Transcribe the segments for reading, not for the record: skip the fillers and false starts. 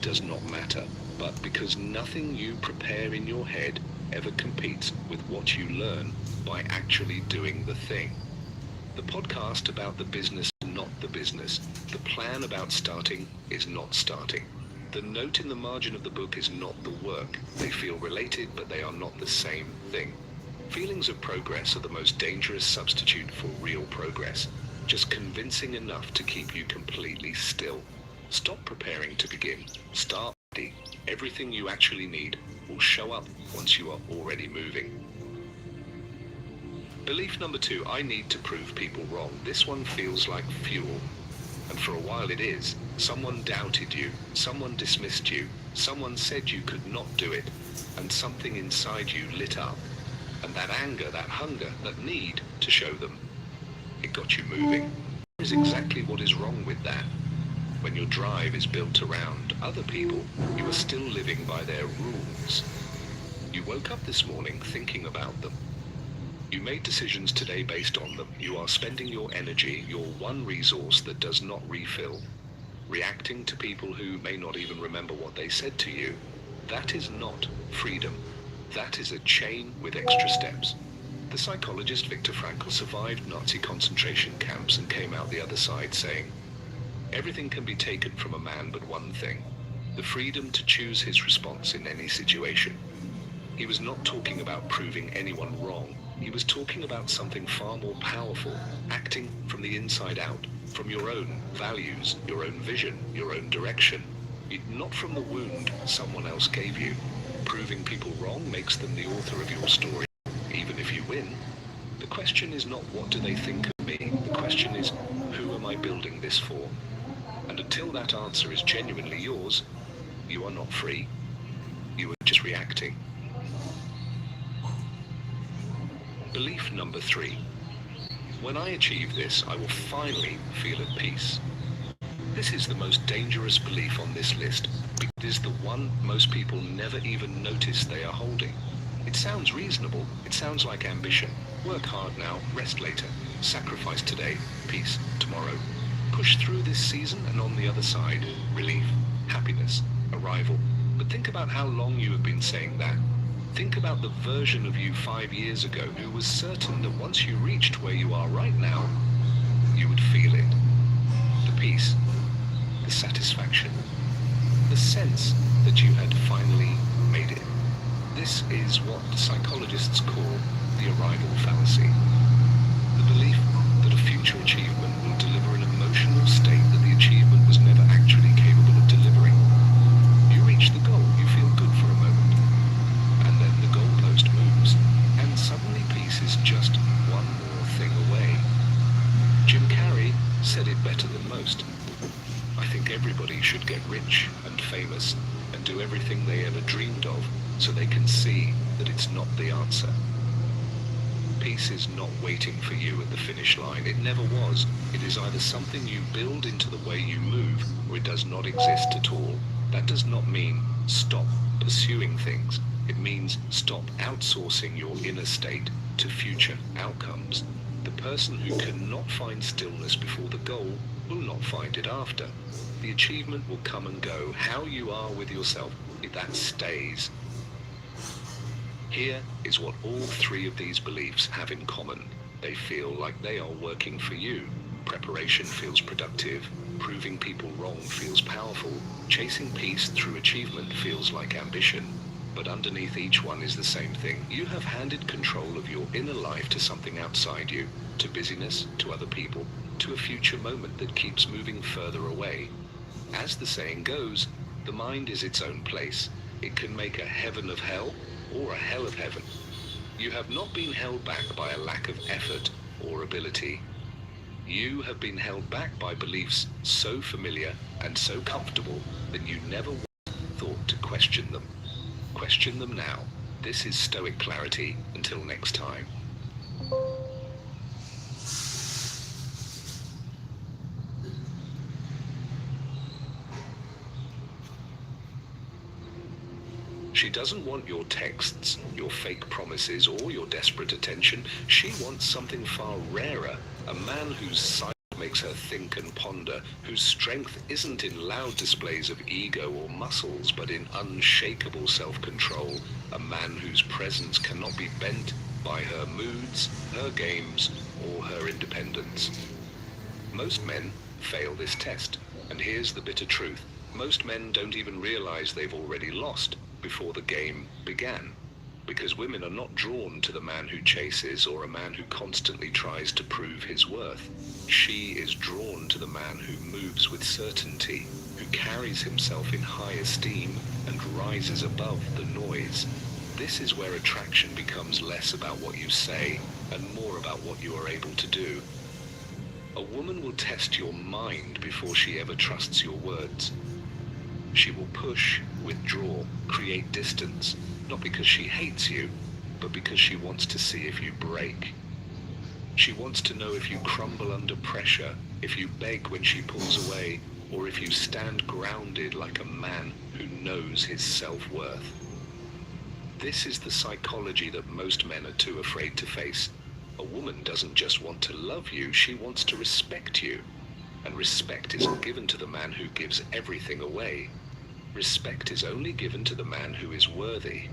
does not matter, but because nothing you prepare in your head ever competes with what you learn by actually doing the thing. The podcast about the business, not the business. The plan about starting is not starting. The note in the margin of the book is not the work. They feel related, but they are not the same thing. Feelings of progress are the most dangerous substitute for real progress, just convincing enough to keep you completely still. Stop preparing to begin. Start ready. Everything you actually need will show up once you are already moving. Belief number 2, I need to prove people wrong. This one feels like fuel. And for a while it is. Someone doubted you, someone dismissed you, someone said you could not do it, and something inside you lit up. And that anger, that hunger, that need to show them, it got you moving. Is exactly what is wrong with that. When your drive is built around other people, you are still living by their rules. You woke up this morning thinking about them. You made decisions today based on them. You are spending your energy, your one resource that does not refill, reacting to people who may not even remember what they said to you. That is not freedom. That is a chain with extra steps. The psychologist Viktor Frankl survived Nazi concentration camps and came out the other side saying, everything can be taken from a man but one thing, the freedom to choose his response in any situation. He was not talking about proving anyone wrong. He was talking about something far more powerful, acting from the inside out, from your own values, your own vision, your own direction, not from the wound someone else gave you. Proving people wrong makes them the author of your story. Even if you win, the question is not what do they think of me, the question is who am I building this for? And until that answer is genuinely yours, you are not free. You are just reacting. Belief number 3. When I achieve this, I will finally feel at peace. This is the most dangerous belief on this list because it is the one most people never even notice they are holding. It sounds reasonable. It sounds like ambition. Work hard now, rest later. Sacrifice today, peace tomorrow. Push through this season and on the other side, relief, happiness, arrival. But think about how long you have been saying that. Think about the version of you 5 years ago who was certain that once you reached where you are right now, you would feel it. The peace, the satisfaction, the sense that you had finally made it. This is what psychologists call the arrival fallacy. The belief that a future achievement will deliver an emotional state that the achievement was never actually capable of delivering. You reach the goal, you feel good for a moment, and then the goalpost moves, and suddenly peace is just one more thing away. Jim Carrey said it better than most. I think everybody should get rich and famous and do everything they ever dreamed of so they can see that it's not the answer. Peace is not waiting for you at the finish line. It never was. It is either something you build into the way you move, or it does not exist at all. That does not mean stop pursuing things. It means stop outsourcing your inner state to future outcomes. The person who cannot find stillness before the goal will not find it after. The achievement will come and go. How you are with yourself, that stays. Here is what all 3 of these beliefs have in common. They feel like they are working for you. Preparation feels productive. Proving people wrong feels powerful. Chasing peace through achievement feels like ambition. But underneath each one is the same thing. You have handed control of your inner life to something outside you, to busyness, to other people, to a future moment that keeps moving further away. As the saying goes, the mind is its own place. It can make a heaven of hell or a hell of heaven. You have not been held back by a lack of effort or ability. You have been held back by beliefs so familiar and so comfortable that you never thought to question them. Question them now. This is Stoic Clarity. Until next time. She doesn't want your texts, your fake promises, or your desperate attention. She wants something far rarer, a man whose sight makes makes her think and ponder, whose strength isn't in loud displays of ego or muscles, but in unshakable self-control, a man whose presence cannot be bent by her moods, her games, or her independence. Most men fail this test, and here's the bitter truth. Most men don't even realize they've already lost before the game began. Because women are not drawn to the man who chases or a man who constantly tries to prove his worth. She is drawn to the man who moves with certainty, who carries himself in high esteem and rises above the noise. This is where attraction becomes less about what you say and more about what you are able to do. A woman will test your mind before she ever trusts your words. She will push, withdraw, create distance, not because she hates you, but because she wants to see if you break. She wants to know if you crumble under pressure, if you beg when she pulls away, or if you stand grounded like a man who knows his self-worth. This is the psychology that most men are too afraid to face. A woman doesn't just want to love you, she wants to respect you. And respect isn't given to the man who gives everything away. Respect is only given to the man who is worthy.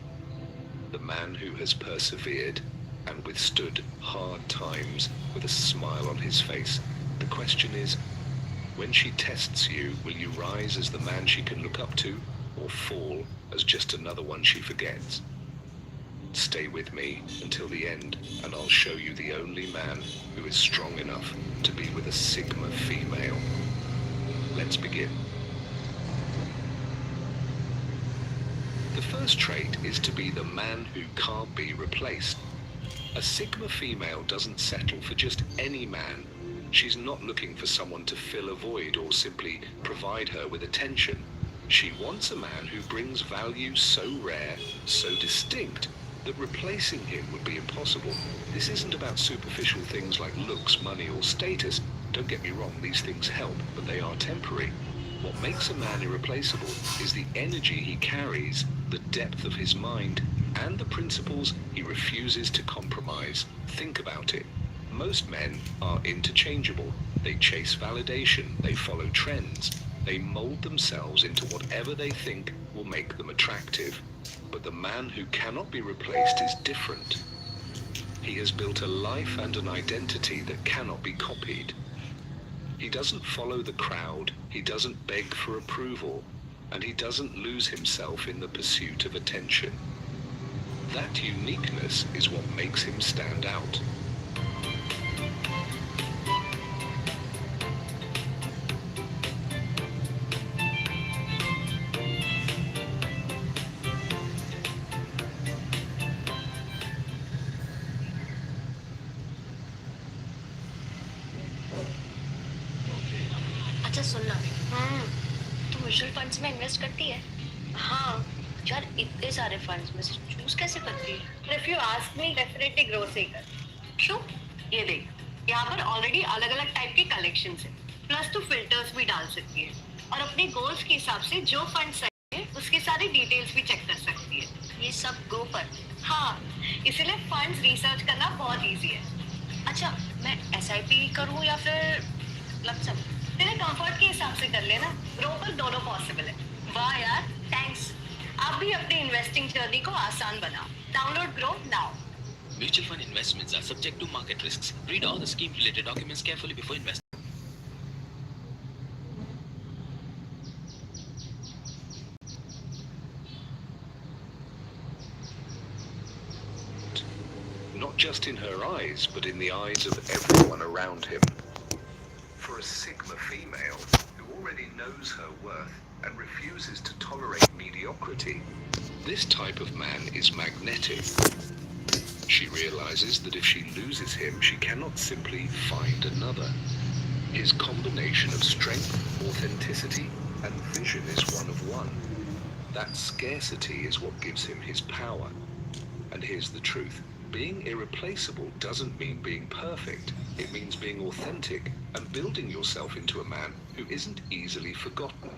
The man who has persevered and withstood hard times with a smile on his face. The question is, when she tests you, will you rise as the man she can look up to, or fall as just another one she forgets? Stay with me until the end, and I'll show you the only man who is strong enough to be with a Sigma female. Let's begin. The first trait is to be the man who can't be replaced. A Sigma female doesn't settle for just any man. She's not looking for someone to fill a void or simply provide her with attention. She wants a man who brings value so rare, so distinct, that replacing him would be impossible. This isn't about superficial things like looks, money, or status. Don't get me wrong, these things help, but they are temporary. What makes a man irreplaceable is the energy he carries, the depth of his mind, and the principles he refuses to compromise. Think about it. Most men are interchangeable. They chase validation, they follow trends, they mold themselves into whatever they think will make them attractive. But the man who cannot be replaced is different. He has built a life and an identity that cannot be copied. He doesn't follow the crowd, he doesn't beg for approval, and he doesn't lose himself in the pursuit of attention. That uniqueness is what makes him stand out. अच्छा सुनना, तू mutual funds में invest करती है? हाँ, यार इतने सारे फंड्स में से चूज कैसे करती है? If you ask me definitely grow से ही कर। क्यों? ये देख, यहाँ पर ऑलरेडी अलग अलग टाइप के कलेक्शंस है, प्लस तू फिल्टर्स भी डाल सकती है और अपने गोल्स के हिसाब से जो फंड सही है उसकी सारी डिटेल्स भी चेक कर सकती है। ये सब गो पर? हाँ, इसीलिए फंड्स रिसर्च करना बहुत इजी है। अच्छा, मैं SIP करूँ या फिर लमसम? तेरे कंफर्ट के हिसाब से कर लेना, ग्रो पर दोनों पॉसिबल है। वाह यार, थैंक्स। आप भी अपनी इन्वेस्टिंग जर्नी को आसान बनाओ। Download grow now. Mutual fund investments are subject to market risks. Read all the scheme-related documents carefully before investing. Not just in her eyes, but in the eyes of everyone around him. For a Sigma female who already knows her worth and refuses to tolerate mediocrity, this type of man is magnetic. She realizes that if she loses him, she cannot simply find another. His combination of strength, authenticity, and vision is one of one. That scarcity is what gives him his power. And here's the truth. Being irreplaceable doesn't mean being perfect. It means being authentic and building yourself into a man who isn't easily forgotten.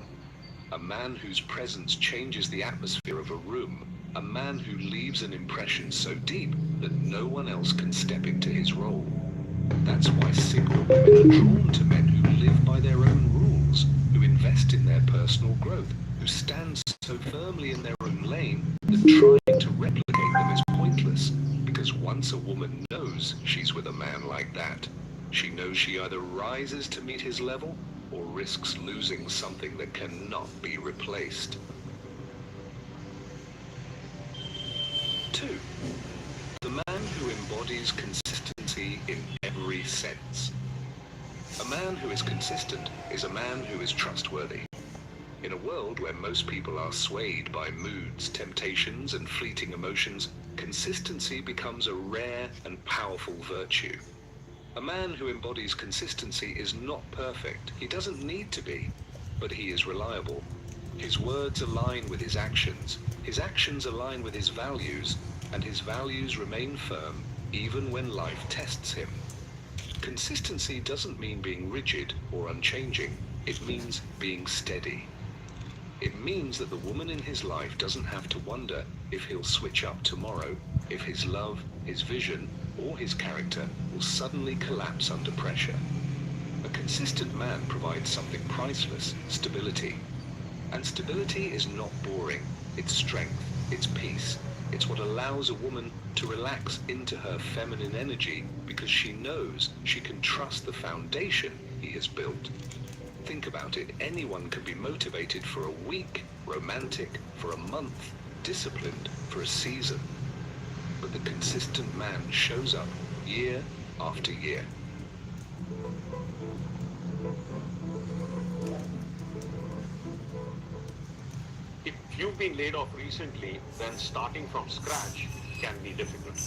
A man whose presence changes the atmosphere of a room. A man who leaves an impression so deep that no one else can step into his role. That's why single women are drawn to men who live by their own rules, who invest in their personal growth, who stand so firmly in their own lane that trying to replicate them is pointless, because once a woman knows she's with a man like that, she knows she either rises to meet his level or risks losing something that cannot be replaced. 2. The man who embodies consistency in every sense. A man who is consistent is a man who is trustworthy. In a world where most people are swayed by moods, temptations, and fleeting emotions, consistency becomes a rare and powerful virtue. A man who embodies consistency is not perfect. He doesn't need to be, but he is reliable. His words align with his actions align with his values, and his values remain firm even when life tests him. Consistency doesn't mean being rigid or unchanging. It means being steady. It means that the woman in his life doesn't have to wonder if he'll switch up tomorrow, if his love, his vision, or his character will suddenly collapse under pressure. A consistent man provides something priceless, stability. And stability is not boring. It's strength, it's peace. It's what allows a woman to relax into her feminine energy because she knows she can trust the foundation he has built. Think about it. Anyone can be motivated for a week, romantic for a month, disciplined for a season. But the consistent man shows up year after year. If you've been laid off recently, then starting from scratch can be difficult.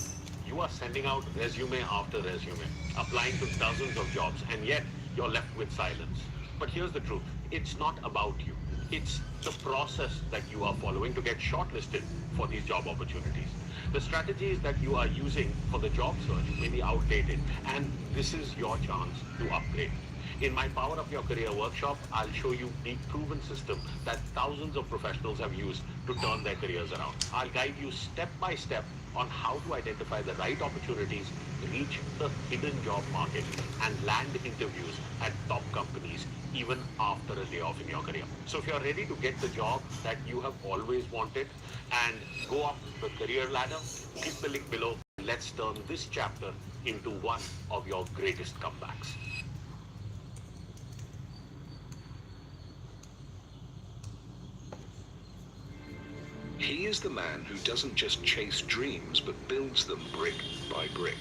You are sending out resume after resume, applying to dozens of jobs, and yet you're left with silence. But here's the truth. It's not about you. It's the process that you are following to get shortlisted for these job opportunities. The strategies that you are using for the job search may be outdated, and this is your chance to upgrade. In my Power Up Your Career workshop, I'll show you the proven system that thousands of professionals have used to turn their careers around. I'll guide you step by step on how to identify the right opportunities, reach the hidden job market, and land interviews at top companies even after a layoff in your career. So if you're ready to get the job that you have always wanted and go up the career ladder, click the link below. Let's turn this chapter into one of your greatest comebacks. He is the man who doesn't just chase dreams, but builds them brick by brick.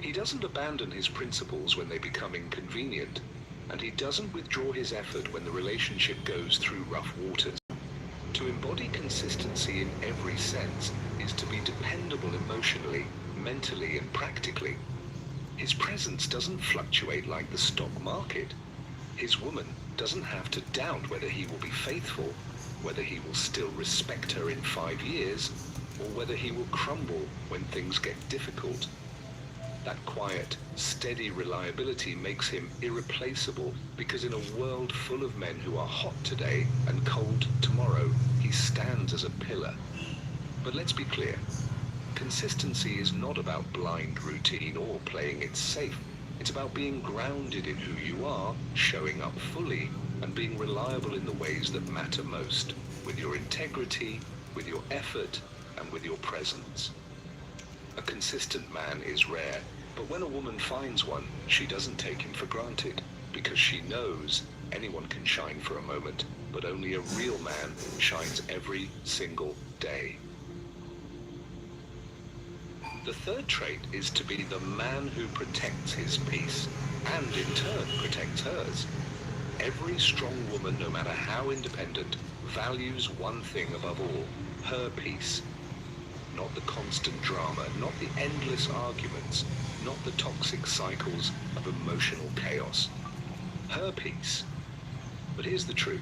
He doesn't abandon his principles when they become inconvenient, and he doesn't withdraw his effort when the relationship goes through rough waters. To embody consistency in every sense is to be dependable emotionally, mentally, and practically. His presence doesn't fluctuate like the stock market. His woman doesn't have to doubt whether he will be faithful, whether he will still respect her in 5 years, or whether he will crumble when things get difficult. That quiet, steady reliability makes him irreplaceable, because in a world full of men who are hot today and cold tomorrow, he stands as a pillar. But let's be clear, consistency is not about blind routine or playing it safe. It's about being grounded in who you are, showing up fully, and being reliable in the ways that matter most, with your integrity, with your effort, and with your presence. A consistent man is rare, but when a woman finds one, she doesn't take him for granted, because she knows anyone can shine for a moment, but only a real man shines every single day. The third trait is to be the man who protects his peace, and in turn protects hers. Every strong woman, no matter how independent, values one thing above all, her peace. Not the constant drama, not the endless arguments, not the toxic cycles of emotional chaos. Her peace. But here's the truth.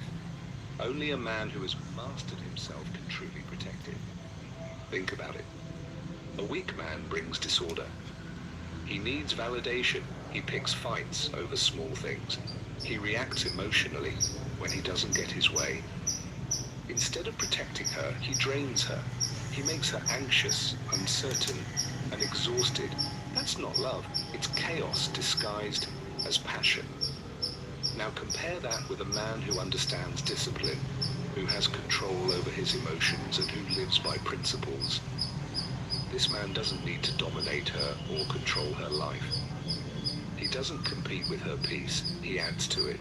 Only a man who has mastered himself can truly protect it. Think about it. A weak man brings disorder. He needs validation. He picks fights over small things. He reacts emotionally when he doesn't get his way. Instead of protecting her, he drains her. He makes her anxious, uncertain, and exhausted, That's not love, it's chaos disguised as passion. Now compare that with a man who understands discipline, who has control over his emotions and who lives by principles. This man doesn't need to dominate her or control her life. He doesn't compete with her peace, he adds to it.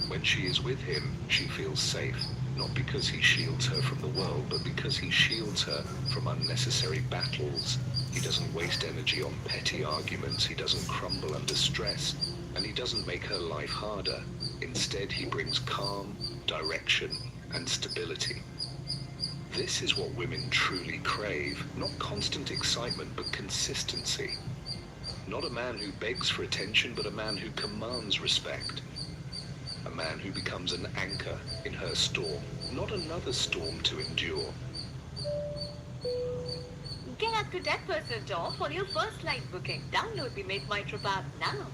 When she is with him, she feels safe, not because he shields her from the world, but because he shields her from unnecessary battles. He doesn't waste energy on petty arguments, he doesn't crumble under stress, and he doesn't make her life harder. Instead, he brings calm, direction, and stability. This is what women truly crave, not constant excitement, but consistency. Not a man who begs for attention, but a man who commands respect. A man who becomes an anchor in her storm, not another storm to endure. Get up to 10% off on your first flight booking. Download the Make My Trip app now.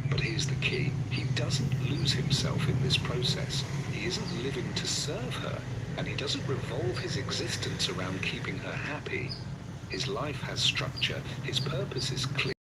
But here's the key. He doesn't lose himself in this process. He isn't living to serve her, and he doesn't revolve his existence around keeping her happy. His life has structure, his purpose is clear,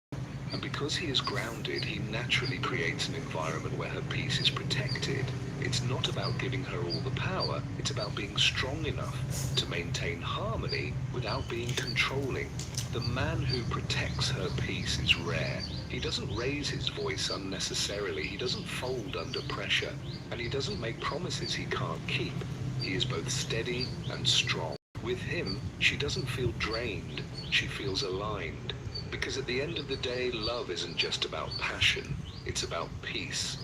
and because he is grounded, he naturally creates an environment where her peace is protected. It's not about giving her all the power, it's about being strong enough to maintain harmony without being controlling. The man who protects her peace is rare. He doesn't raise his voice unnecessarily, he doesn't fold under pressure, and he doesn't make promises he can't keep. He is both steady and strong. With him, she doesn't feel drained, she feels aligned. Because at the end of the day, love isn't just about passion, it's about peace.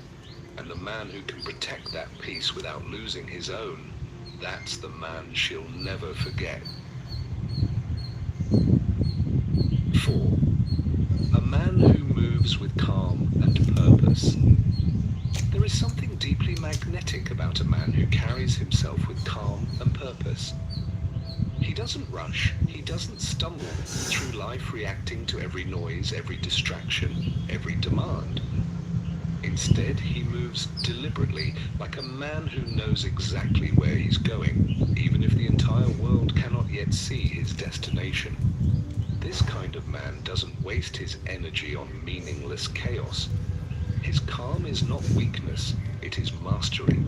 And the man who can protect that peace without losing his own, that's the man she'll never forget. 4. A man who moves with calm and purpose. There is something deeply magnetic about a man who carries himself with calm and purpose. He doesn't rush, he doesn't stumble through life reacting to every noise, every distraction, every demand. Instead, he moves deliberately, like a man who knows exactly where he's going, even if the entire world cannot yet see his destination. This kind of man doesn't waste his energy on meaningless chaos. His calm is not weakness, it is mastery.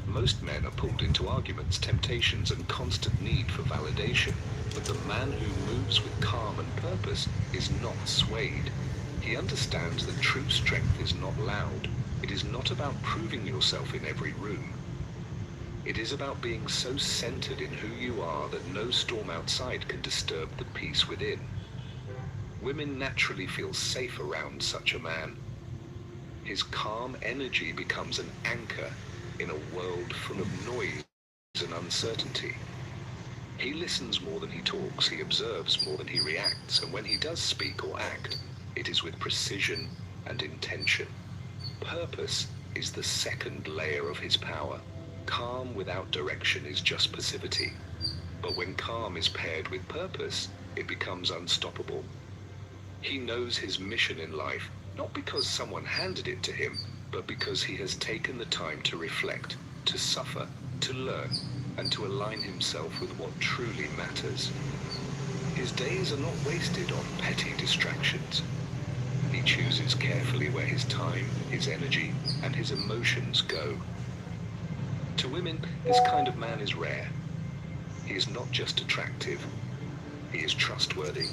Most men are pulled into arguments, temptations, and constant need for validation, but the man who moves with calm and purpose is not swayed. He understands that true strength is not loud. It is not about proving yourself in every room. It is about being so centered in who you are that no storm outside can disturb the peace within. Women naturally feel safe around such a man. His calm energy becomes an anchor in a world full of noise and uncertainty. He listens more than he talks, he observes more than he reacts, and when he does speak or act, it is with precision and intention. Purpose is the second layer of his power. Calm without direction is just passivity. But when calm is paired with purpose, it becomes unstoppable. He knows his mission in life, not because someone handed it to him, but because he has taken the time to reflect, to suffer, to learn, and to align himself with what truly matters. His days are not wasted on petty distractions. He chooses carefully where his time, his energy, and his emotions go. To women, this kind of man is rare. He is not just attractive, he is trustworthy.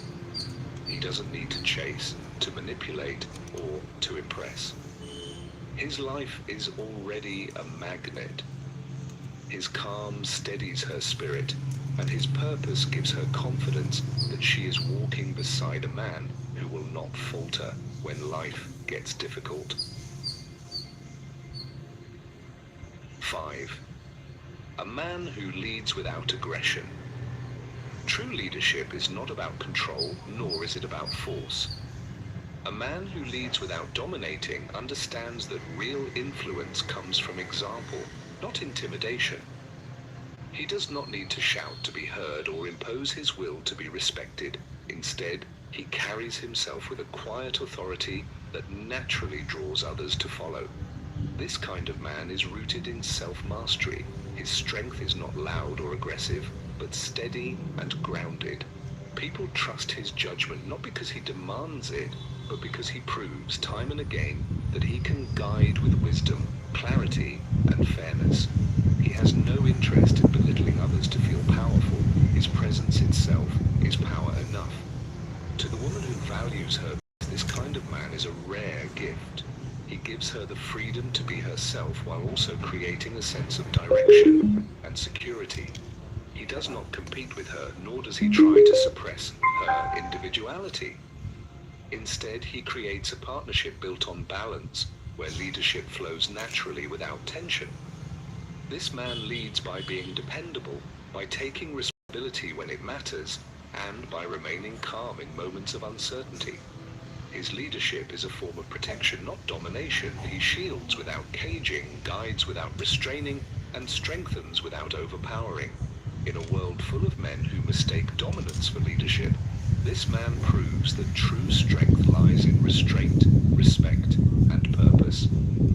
He doesn't need to chase, to manipulate, or to impress. His life is already a magnet. His calm steadies her spirit, and his purpose gives her confidence that she is walking beside a man who will not falter when life gets difficult. 5. A man who leads without aggression. True leadership is not about control, nor is it about force. A man who leads without dominating understands that real influence comes from example, not intimidation. He does not need to shout to be heard or impose his will to be respected. Instead, he carries himself with a quiet authority that naturally draws others to follow. This kind of man is rooted in self-mastery. His strength is not loud or aggressive, but steady and grounded. People trust his judgment not because he demands it, but because he proves time and again that he can guide with wisdom, clarity, and fairness. He has no interest in belittling others to feel powerful. His presence itself is power enough. To the woman who values her, this kind of man is a rare gift. He gives her the freedom to be herself while also creating a sense of direction and security. He does not compete with her, nor does he try to suppress her individuality. Instead, he creates a partnership built on balance, where leadership flows naturally without tension. This man leads by being dependable, by taking responsibility when it matters, and by remaining calm in moments of uncertainty. His leadership is a form of protection, not domination. He shields without caging, guides without restraining, and strengthens without overpowering. In a world full of men who mistake dominance for leadership, this man proves that true strength lies in restraint, respect, and purpose.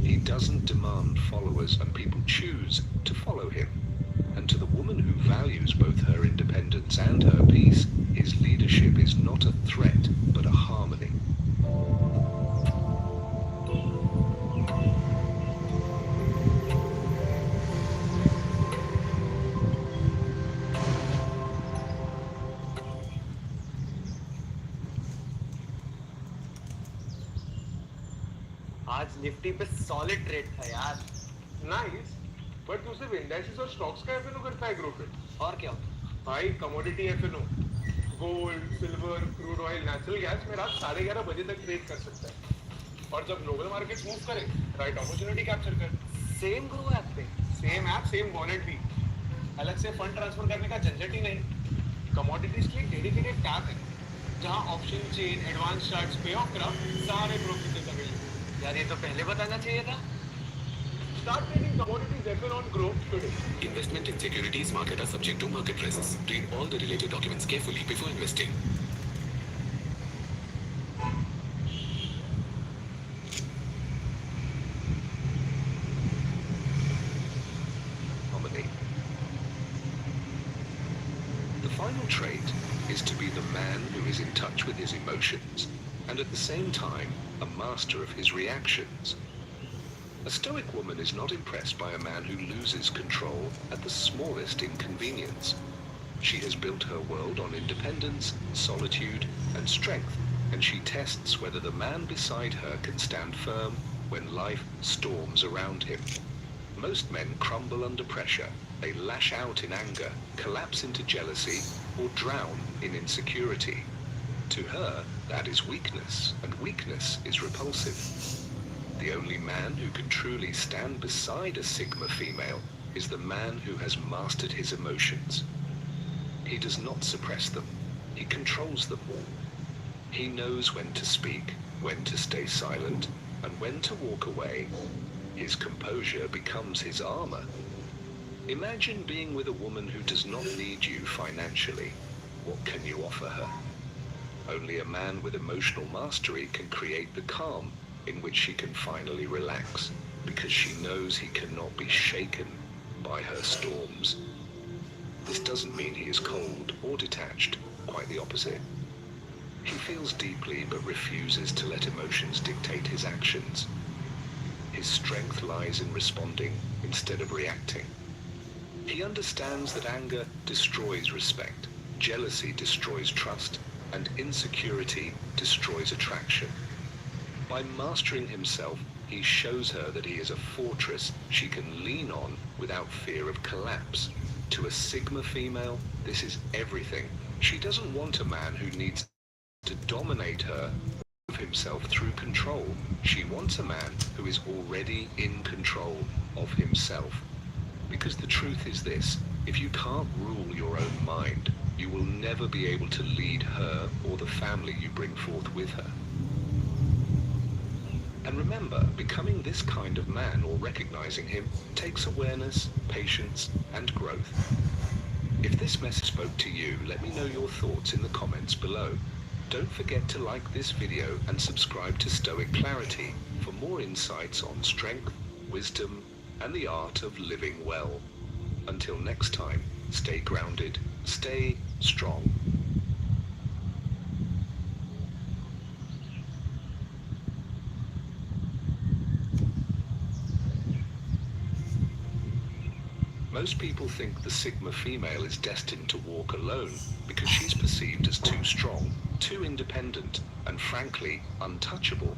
He doesn't demand followers, and people choose to follow him. And to the woman who values both her independence and her peace, his leadership is not a threat, but a harmony. आज Nifty पे solid trade था यार। Nice, but तू सिर्फ indexes और stocks का F&O करता है ग्रुप में। और क्या? भाई commodity FNO, gold, silver, crude oil, natural gas में रात 11:30 बजे तक ट्रेड कर सकता है। और जब ग्लोबल मार्केट्स मूव करे, राइट अपॉर्चुनिटी कैप्चर कर। सेम ग्रो ऐप पे, सेम ऐप, सेम वॉलेट भी। अलग से फंड ट्रांसफर करने का झंझट ही नहीं। कमोडिटीज के डेडिकेटेड टैब है, जहां ऑप्शन चेन, एडवांस चार्ट्स, पे ऑफ ग्राफ, सारे प्रोसेसेस अवेलेबल। यार ये तो पहले बताना चाहिए था। Start trading commodities F1 on Growth today. Investment in securities market are subject to market risks. Read all the related documents carefully before investing. Harmony. The final trait is to be the man who is in touch with his emotions and at the same time a master of his reactions. A stoic woman is not impressed by a man who loses control at the smallest inconvenience. She has built her world on independence, solitude, and strength, and she tests whether the man beside her can stand firm when life storms around him. Most men crumble under pressure. They lash out in anger, collapse into jealousy, or drown in insecurity. To her, that is weakness, and weakness is repulsive. The only man who can truly stand beside a Sigma female is the man who has mastered his emotions. He does not suppress them. He controls them all. He knows when to speak, when to stay silent, and when to walk away. His composure becomes his armor. Imagine being with a woman who does not need you financially. What can you offer her? Only a man with emotional mastery can create the calm in which she can finally relax, because she knows he cannot be shaken by her storms. This doesn't mean he is cold or detached, quite the opposite. He feels deeply but refuses to let emotions dictate his actions. His strength lies in responding instead of reacting. He understands that anger destroys respect, jealousy destroys trust, and insecurity destroys attraction. By mastering himself, he shows her that he is a fortress she can lean on without fear of collapse. To a Sigma female, this is everything. She doesn't want a man who needs to dominate her of himself through control. She wants a man who is already in control of himself. Because the truth is this, if you can't rule your own mind, you will never be able to lead her or the family you bring forth with her. And remember, becoming this kind of man or recognizing him takes awareness, patience, and growth. If this message spoke to you, let me know your thoughts in the comments below. Don't forget to like this video and subscribe to Stoic Clarity for more insights on strength, wisdom, and the art of living well. Until next time, stay grounded, stay strong. Most people think the Sigma female is destined to walk alone because she's perceived as too strong, too independent, and frankly, untouchable.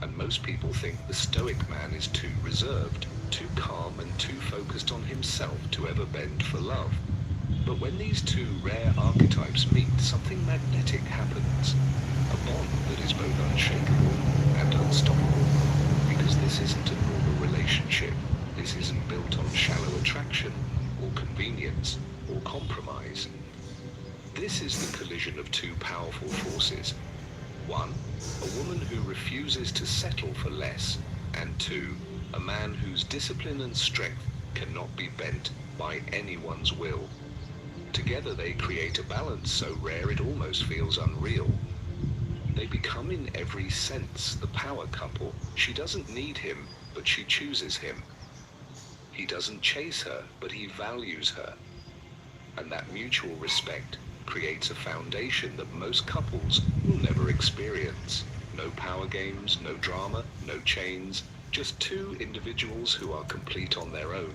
And most people think the Stoic man is too reserved, too calm, and too focused on himself to ever bend for love. But when these two rare archetypes meet, something magnetic happens. A bond that is both unshakable and unstoppable. Because this isn't a normal relationship. This isn't built on shallow attraction, or convenience, or compromise. This is the collision of two powerful forces. One, a woman who refuses to settle for less, and two, a man whose discipline and strength cannot be bent by anyone's will. Together they create a balance so rare it almost feels unreal. They become in every sense the power couple. She doesn't need him, but she chooses him. He doesn't chase her, but he values her. And that mutual respect creates a foundation that most couples will never experience. No power games, no drama, no chains, just two individuals who are complete on their own,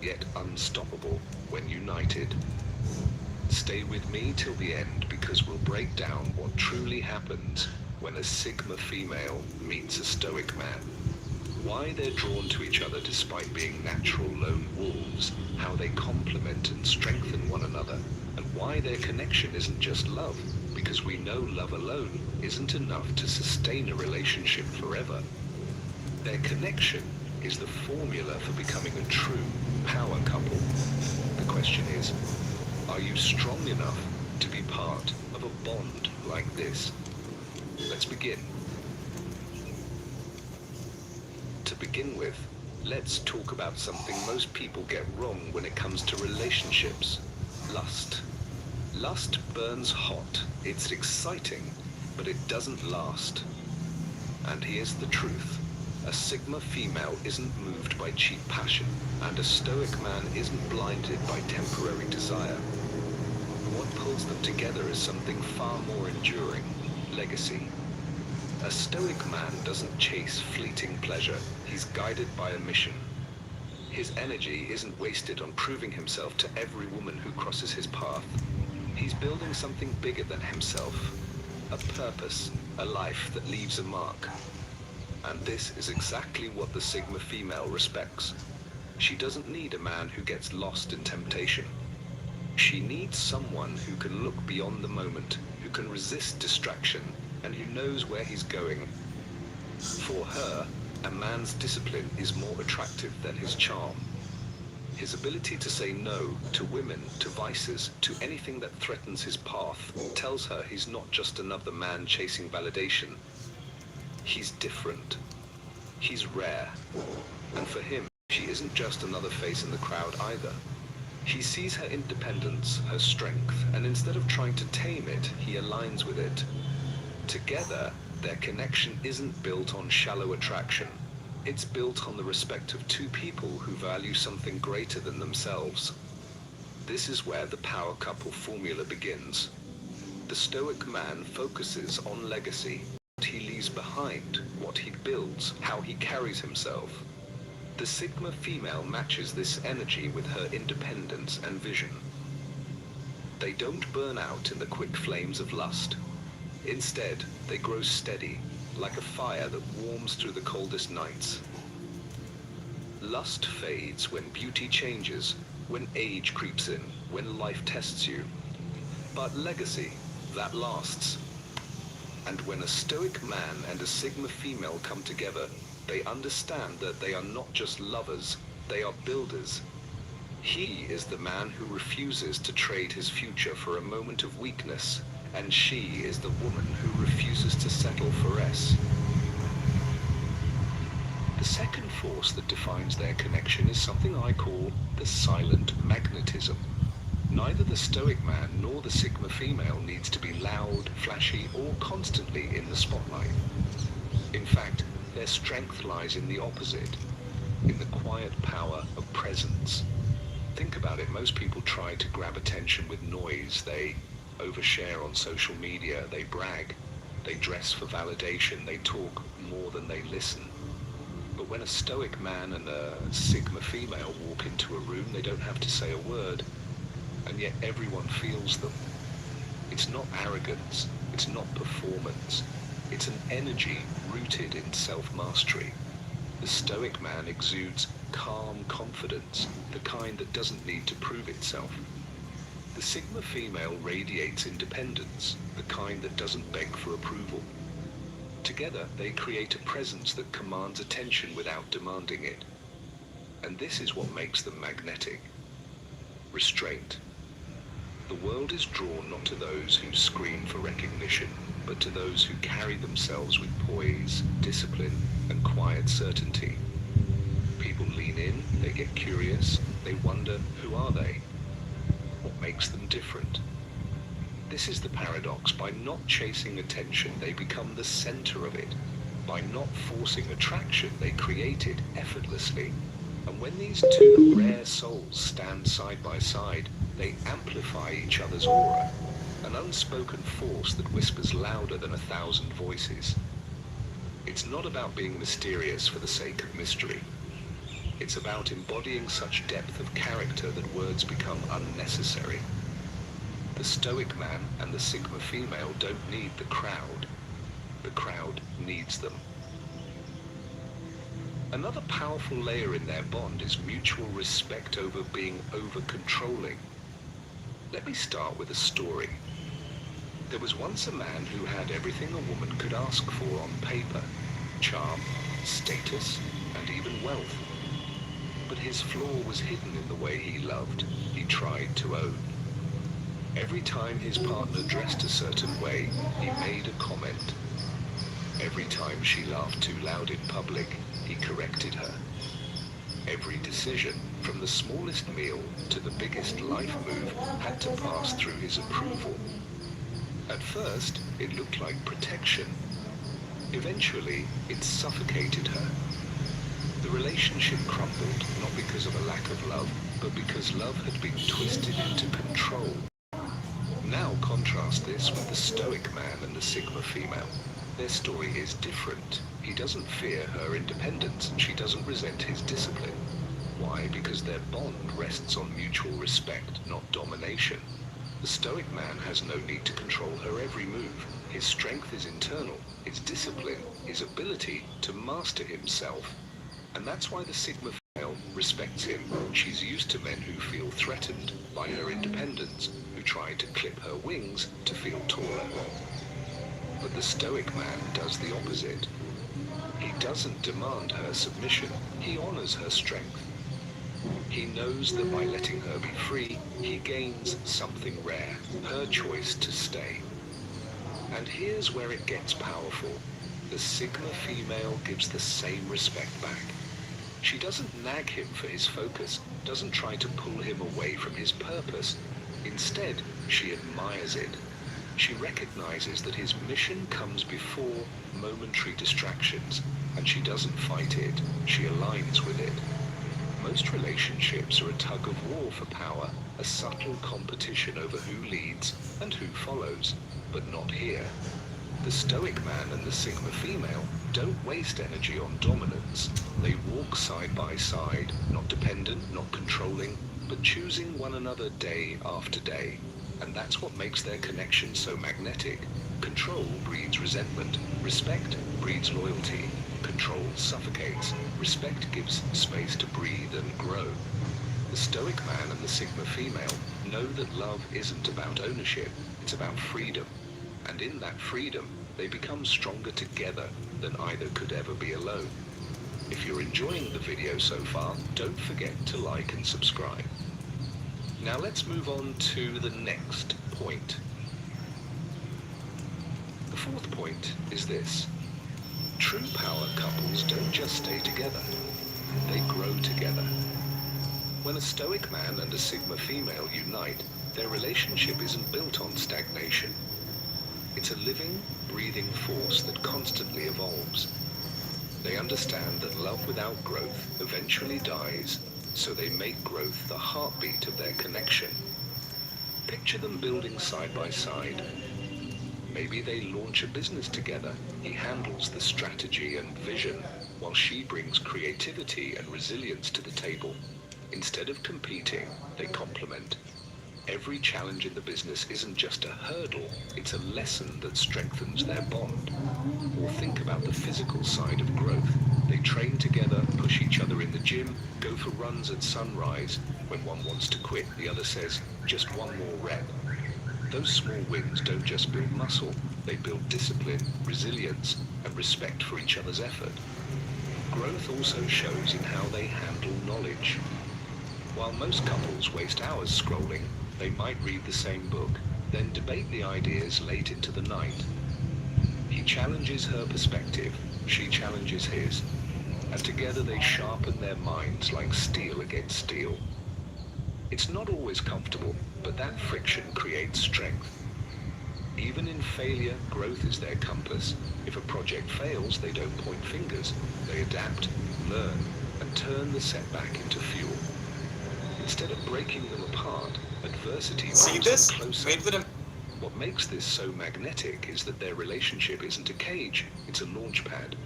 yet unstoppable when united. Stay with me till the end because we'll break down what truly happens when a Sigma female meets a Stoic man. Why they're drawn to each other despite being natural lone wolves, how they complement and strengthen one another, and why their connection isn't just love, because we know love alone isn't enough to sustain a relationship forever. Their connection is the formula for becoming a true power couple. The question is, are you strong enough to be part of a bond like this? Let's begin. To begin with, let's talk about something most people get wrong when it comes to relationships: lust. Lust burns hot, it's exciting, but it doesn't last. And here's the truth. A Sigma female isn't moved by cheap passion, and a Stoic man isn't blinded by temporary desire. What pulls them together is something far more enduring: legacy. A Stoic man doesn't chase fleeting pleasure, he's guided by a mission. His energy isn't wasted on proving himself to every woman who crosses his path. He's building something bigger than himself, a purpose, a life that leaves a mark. And this is exactly what the Sigma female respects. She doesn't need a man who gets lost in temptation. She needs someone who can look beyond the moment, who can resist distraction, and who knows where he's going. For her, a man's discipline is more attractive than his charm. His ability to say no to women, to vices, to anything that threatens his path, tells her he's not just another man chasing validation. He's different. He's rare. And for him, she isn't just another face in the crowd either. He sees her independence, her strength, and instead of trying to tame it, he aligns with it. Together, their connection isn't built on shallow attraction. It's built on the respect of two people who value something greater than themselves. This is where the power couple formula begins. The Stoic man focuses on legacy, what he leaves behind, what he builds, how he carries himself. The Sigma female matches this energy with her independence and vision. They don't burn out in the quick flames of lust. Instead, they grow steady, like a fire that warms through the coldest nights. Lust fades when beauty changes, when age creeps in, when life tests you. But legacy, that lasts. And when a Stoic man and a Sigma female come together, they understand that they are not just lovers, they are builders. He is the man who refuses to trade his future for a moment of weakness, and she is the woman who refuses to settle for less. The second force that defines their connection is something I call the silent magnetism. Neither the Stoic man nor the Sigma female needs to be loud, flashy, or constantly in the spotlight. In fact, their strength lies in the opposite, in the quiet power of presence. Think about it, most people try to grab attention with noise. They overshare on social media, they brag, they dress for validation, they talk more than they listen. But when a Stoic man and a Sigma female walk into a room, they don't have to say a word, and yet everyone feels them. It's not arrogance, it's not performance, it's an energy rooted in self-mastery. The Stoic man exudes calm confidence, the kind that doesn't need to prove itself. The Sigma female radiates independence, the kind that doesn't beg for approval. Together, they create a presence that commands attention without demanding it. And this is what makes them magnetic. Restraint. The world is drawn not to those who scream for recognition, but to those who carry themselves with poise, discipline, and quiet certainty. People lean in, they get curious, they wonder, who are they? What makes them different? This is the paradox. By not chasing attention, they become the center of it. By not forcing attraction, they create it effortlessly. And when these two rare souls stand side by side, they amplify each other's aura, an unspoken force that whispers louder than 1,000 voices. It's not about being mysterious for the sake of mystery. It's about embodying such depth of character that words become unnecessary. The Stoic man and the Sigma female don't need the crowd. The crowd needs them. Another powerful layer in their bond is mutual respect over being over-controlling. Let me start with a story. There was once a man who had everything a woman could ask for on paper: charm, status, and even wealth. But his flaw was hidden in the way he loved, he tried to own. Every time his partner dressed a certain way, he made a comment. Every time she laughed too loud in public, he corrected her. Every decision, from the smallest meal to the biggest life move, had to pass through his approval. At first, it looked like protection. Eventually, it suffocated her. The relationship crumbled, not because of a lack of love, but because love had been twisted into control. Now contrast this with the Stoic man and the Sigma female. Their story is different. He doesn't fear her independence, and she doesn't resent his discipline. Why? Because their bond rests on mutual respect, not domination. The Stoic man has no need to control her every move. His strength is internal, his discipline, his ability to master himself. And that's why the Sigma female respects him. She's used to men who feel threatened by her independence, who try to clip her wings to feel taller. But the Stoic man does the opposite. He doesn't demand her submission, he honors her strength. He knows that by letting her be free, he gains something rare, her choice to stay. And here's where it gets powerful. The Sigma female gives the same respect back. She doesn't nag him for his focus, doesn't try to pull him away from his purpose. Instead, she admires it. She recognizes that his mission comes before momentary distractions, and she doesn't fight it, she aligns with it. Most relationships are a tug of war for power, a subtle competition over who leads and who follows, but not here. The Stoic man and the Sigma female don't waste energy on dominance. They walk side by side, not dependent, not controlling, but choosing one another day after day. And that's what makes their connection so magnetic. Control breeds resentment. Respect breeds loyalty. Control suffocates. Respect gives space to breathe and grow. The Stoic man and the Sigma female know that love isn't about ownership, it's about freedom. And in that freedom, they become stronger together than either could ever be alone. If you're enjoying the video so far, don't forget to like and subscribe. Now let's move on to the next point. The fourth point is this. True power couples don't just stay together, they grow together. When a stoic man and a Sigma female unite, their relationship isn't built on stagnation. It's a living, breathing force that constantly evolves. They understand that love without growth eventually dies, so they make growth the heartbeat of their connection. Picture them building side by side. Maybe they launch a business together. He handles the strategy and vision, while she brings creativity and resilience to the table. Instead of competing, they complement. Every challenge in the business isn't just a hurdle, it's a lesson that strengthens their bond. Or think about the physical side of growth. They train together, push each other in the gym, go for runs at sunrise. When one wants to quit, the other says, just one more rep. Those small wins don't just build muscle, they build discipline, resilience, and respect for each other's effort. Growth also shows in how they handle knowledge. While most couples waste hours scrolling, they might read the same book, then debate the ideas late into the night. He challenges her perspective, she challenges his, and together they sharpen their minds like steel against steel. It's not always comfortable, but that friction creates strength. Even in failure, growth is their compass. If a project fails, they don't point fingers. They adapt, learn, and turn the setback into fuel. Instead of breaking them apart, adversity See brings this? them closer. Wait for him. What makes this so magnetic is that their relationship isn't a cage, it's a launch pad.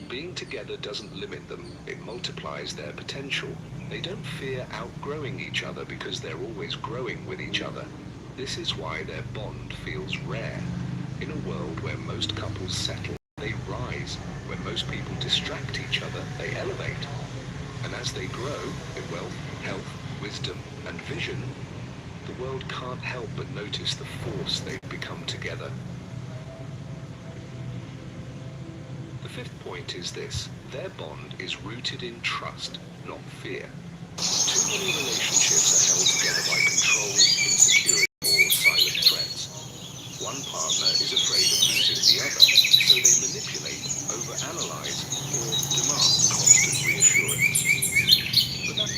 Being together doesn't limit them, it multiplies their potential. They don't fear outgrowing each other because they're always growing with each other. This is why their bond feels rare. In a world where most couples settle, they rise. When most people distract each other, they elevate. And as they grow in wealth, health, wisdom, and vision, the world can't help but notice the force they've become together. The fifth point is this: their bond is rooted in trust, not fear. Too many relationships are held together by control, insecurity, or silent threats. One partner is afraid of losing the other, so they manipulate, overanalyze, or demand constant reassurance. But that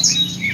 है